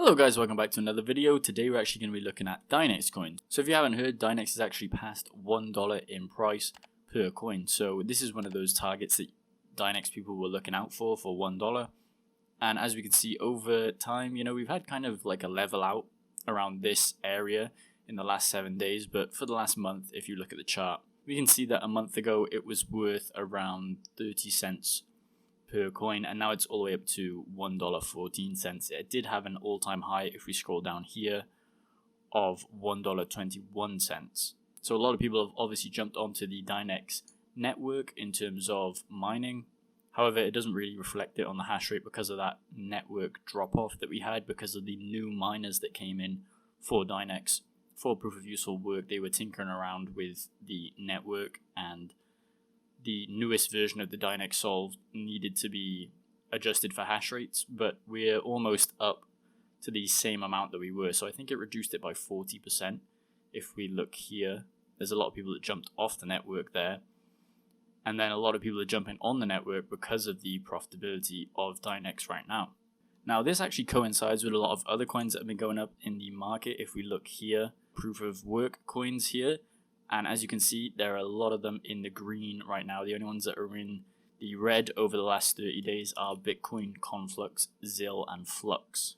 Hello guys, welcome back to another video. Today we're actually going to be looking at Dynex coins. So if you haven't heard, Dynex has actually passed $1 in price per coin. So this is one of those targets that Dynex people were looking out for $1. And as we can see over time, we've had kind of like a level out around this area in the last 7 days. But for the last month, if you look at the chart, we can see that a month ago it was worth around 30 cents per coin, and now it's all the way up to $1.14. It did have an all-time high, if we scroll down here, of $1.21. So a lot of people have obviously jumped onto the Dynex network in terms of mining. However, it doesn't really reflect it on the hash rate because of that network drop-off that we had because of the new miners that came in for Dynex for proof of useful work. They were tinkering around with the network, and the newest version of the Dynex solve needed to be adjusted for hash rates, but we're almost up to the same amount that we were. So I think it reduced it by 40%. If we look here, there's a lot of people that jumped off the network there. And then a lot of people are jumping on the network because of the profitability of Dynex right now. Now this actually coincides with a lot of other coins that have been going up in the market. If we look here, proof of work coins here. And as you can see, there are a lot of them in the green right now. The only ones that are in the red over the last 30 days are Bitcoin, Conflux, Zill, and Flux.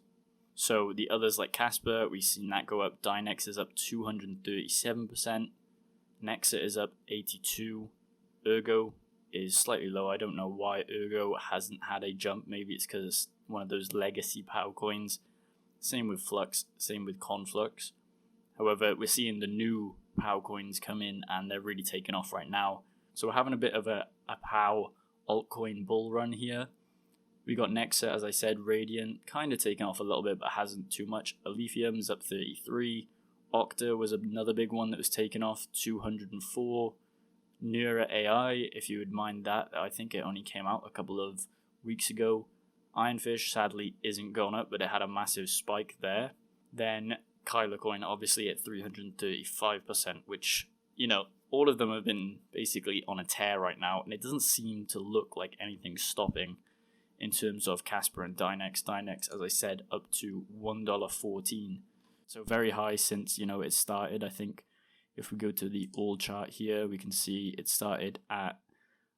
So the others like Casper, we've seen that go up. Dynex is up 237%. Nexa is up 82%. Ergo is slightly low. I don't know why Ergo hasn't had a jump. Maybe it's because it's one of those legacy POW coins. Same with Flux, same with Conflux. However, we're seeing the new POW coins come in and they're really taking off right now. So we're having a bit of a POW altcoin bull run here. We got Nexa, as I said, Radiant, kind of taking off a little bit, but hasn't too much. Alephium's up 33. Octa was another big one that was taking off, 204. Neura AI, if you would mind that, I think it only came out a couple of weeks ago. Ironfish, sadly, isn't going up, but it had a massive spike there. Then Kyler coin obviously at 335%, which, all of them have been basically on a tear right now, and it doesn't seem to look like anything's stopping in terms of Casper and Dynex. Dynex, as I said, up to $1.14. So very high since, it started. I think if we go to the all chart here, we can see it started at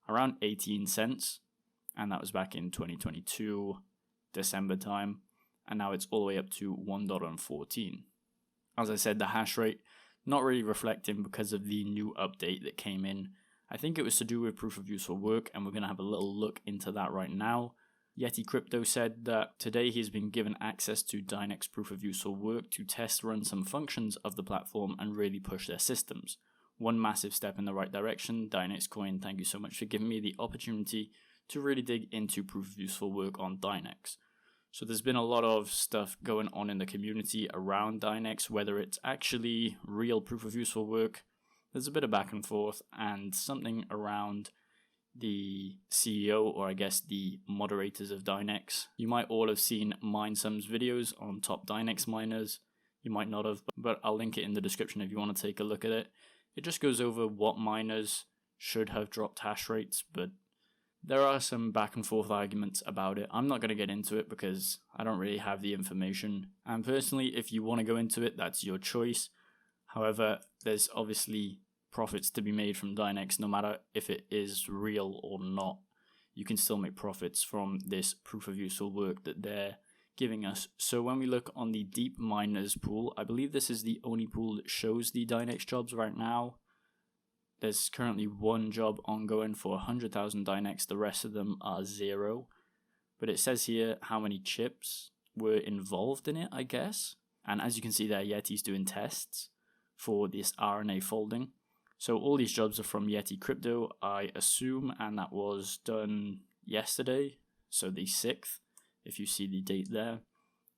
around 18 cents, and that was back in 2022, December time, and now it's all the way up to $1.14. As I said, the hash rate not really reflecting because of the new update that came in. I think it was to do with proof of useful work, and we're going to have a little look into that right now. Yeti Crypto said that today he's been given access to Dynex proof of useful work to test run some functions of the platform and really push their systems. One massive step in the right direction. Dynex Coin, thank you so much for giving me the opportunity to really dig into proof of useful work on Dynex. So there's been a lot of stuff going on in the community around Dynex, whether it's actually real proof of useful work. There's a bit of back and forth, and something around the CEO, or I guess the moderators of Dynex. You might all have seen MineSum's videos on top Dynex miners. You might not have, but I'll link it in the description if you want to take a look at it. It just goes over what miners should have dropped hash rates, but there are some back and forth arguments about it. I'm not going to get into it because I don't really have the information. And personally, if you want to go into it, that's your choice. However, there's obviously profits to be made from Dynex, no matter if it is real or not. You can still make profits from this proof of useful work that they're giving us. So when we look on the deep miners pool, I believe this is the only pool that shows the Dynex jobs right now. There's currently one job ongoing for 100,000 Dynex. The rest of them are 0. But it says here how many chips were involved in it, I guess. And as you can see there, Yeti's doing tests for this RNA folding. So all these jobs are from Yeti Crypto, I assume, and that was done yesterday, so the 6th, if you see the date there.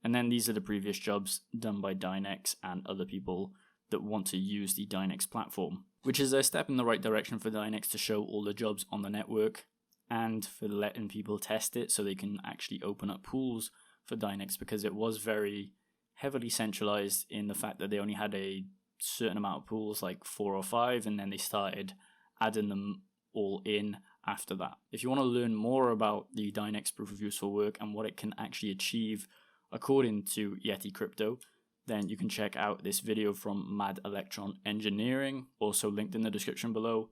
And then these are the previous jobs done by Dynex and other people that want to use the Dynex platform, which is a step in the right direction for Dynex to show all the jobs on the network and for letting people test it so they can actually open up pools for Dynex, because it was very heavily centralized in the fact that they only had a certain amount of pools, like 4 or 5, and then they started adding them all in after that. If you want to learn more about the Dynex proof of useful work and what it can actually achieve according to Yeti Crypto, then you can check out this video from Mad Electron Engineering, also linked in the description below.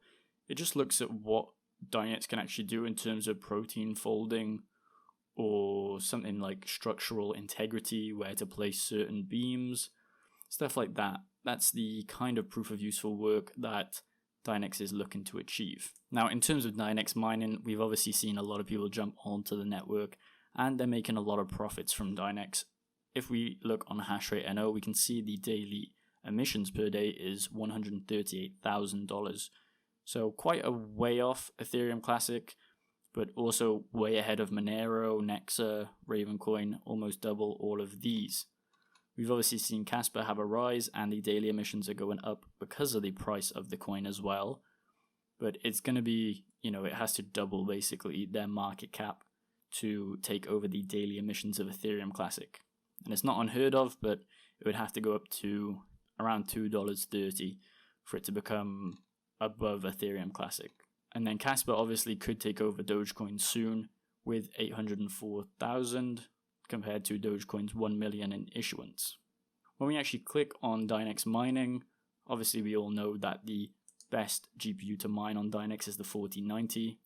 It just looks at what Dynex can actually do in terms of protein folding or something like structural integrity, where to place certain beams, stuff like that. That's the kind of proof of useful work that Dynex is looking to achieve. Now, in terms of Dynex mining, we've obviously seen a lot of people jump onto the network and they're making a lot of profits from Dynex. If we look on Hashrate NO, we can see the daily emissions per day is $138,000. So quite a way off Ethereum Classic, but also way ahead of Monero, Nexa, Ravencoin, almost double all of these. We've obviously seen Casper have a rise and the daily emissions are going up because of the price of the coin as well. But it's going to be, it has to double basically their market cap to take over the daily emissions of Ethereum Classic. And it's not unheard of, but it would have to go up to around $2.30 for it to become above Ethereum Classic. And then Casper obviously could take over Dogecoin soon with 804,000 compared to Dogecoin's 1 million in issuance. When we actually click on Dynex mining, obviously we all know that the best GPU to mine on Dynex is the 4090.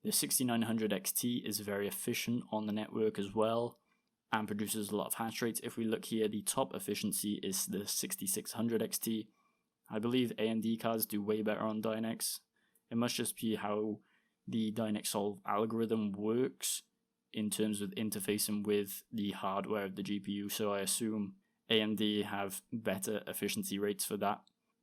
The 6900 XT is very efficient on the network as well and produces a lot of hash rates. If we look here, the top efficiency is the 6600 XT. I believe AMD cards do way better on Dynex. It must just be how the Dynex Solve algorithm works in terms of interfacing with the hardware of the GPU. So I assume AMD have better efficiency rates for that.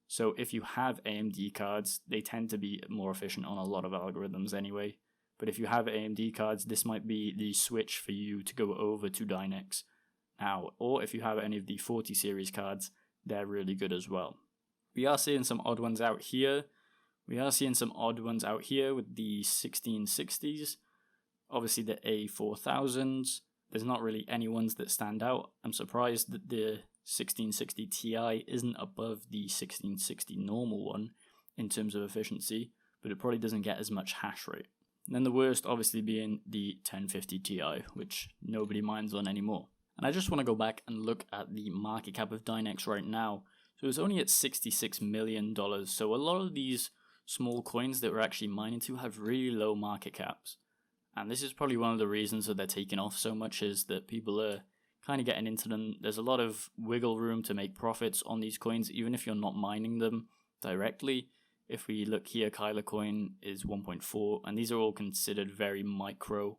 So if you have AMD cards, they tend to be more efficient on a lot of algorithms anyway. But if you have AMD cards, this might be the switch for you to go over to Dynex now. Or if you have any of the 40 series cards, they're really good as well. We are seeing some odd ones out here. We are seeing some odd ones out here with the 1660s. Obviously the A4000s. There's not really any ones that stand out. I'm surprised that the 1660 Ti isn't above the 1660 normal one in terms of efficiency, but it probably doesn't get as much hash rate. And then the worst obviously being the 1050 Ti, which nobody mines on anymore. And I just want to go back and look at the market cap of Dynex right now. So it's only at $66 million. So a lot of these small coins that we're actually mining to have really low market caps. And this is probably one of the reasons that they're taking off so much, is that people are kind of getting into them. There's a lot of wiggle room to make profits on these coins, even if you're not mining them directly. If we look here, Kyler coin is 1.4, and these are all considered very micro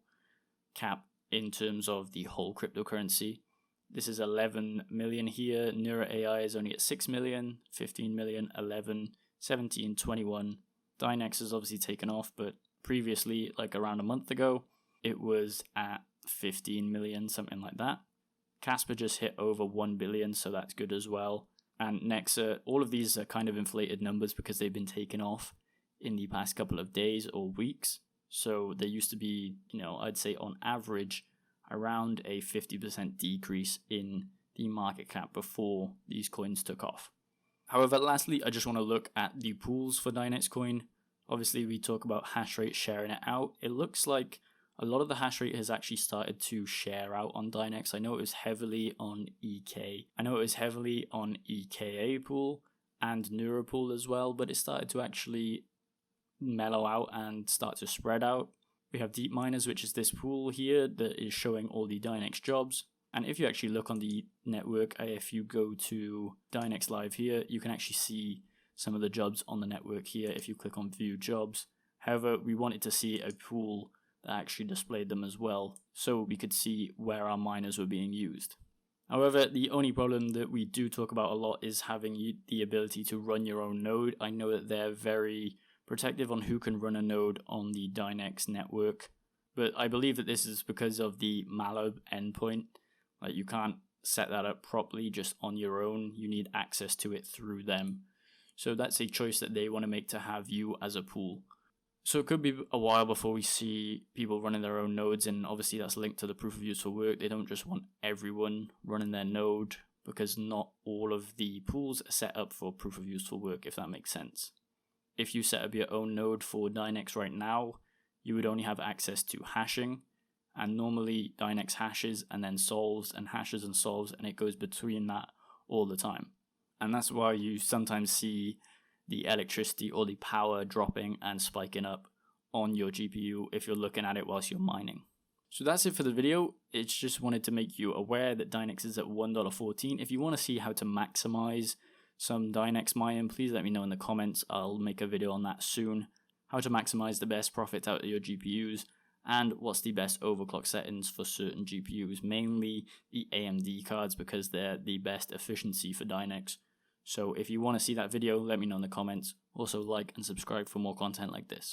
cap in terms of the whole cryptocurrency. This is 11 million here. Neura AI is only at 6 million, 15 million, 11, 17, 21. Dynex has obviously taken off, but previously, like around a month ago, it was at 15 million, something like that. Casper just hit over 1 billion, so that's good as well. And Nexa, all of these are kind of inflated numbers because they've been taken off in the past couple of days or weeks. So there used to be, I'd say on average, around a 50% decrease in the market cap before these coins took off. However, lastly, I just want to look at the pools for Dynex coin. Obviously, we talk about Hashrate sharing it out. It looks like a lot of the Hashrate has actually started to share out on Dynex. I know it was heavily on EK. I know it was heavily on EKA pool and Neura pool as well, but it started to actually mellow out and start to spread out. We have Deep Miners, which is this pool here that is showing all the Dynex jobs. And if you actually look on the network, if you go to Dynex Live here, you can actually see some of the jobs on the network here if you click on View Jobs. However, we wanted to see a pool that actually displayed them as well, so we could see where our miners were being used. However, the only problem that we do talk about a lot is having the ability to run your own node. I know that they're very protective on who can run a node on the Dynex network, but I believe that this is because of the malloc endpoint. Like, you can't set that up properly just on your own. You need access to it through them. So that's a choice that they want to make to have you as a pool. So it could be a while before we see people running their own nodes, and obviously that's linked to the proof of useful work. They don't just want everyone running their node, because not all of the pools are set up for proof of useful work, if that makes sense. If you set up your own node for Dynex right now, you would only have access to hashing, and normally Dynex hashes and then solves and hashes and solves, and it goes between that all the time. And that's why you sometimes see the electricity or the power dropping and spiking up on your GPU if you're looking at it whilst you're mining. So that's it for the video. It's just wanted to make you aware that Dynex is at $1.14. If you want to see how to maximize some Dynex mining, please let me know in the comments. I'll make a video on that soon. How to maximize the best profit out of your GPUs, and what's the best overclock settings for certain GPUs, mainly the AMD cards because they're the best efficiency for Dynex. So if you want to see that video, let me know in the comments. Also like and subscribe for more content like this.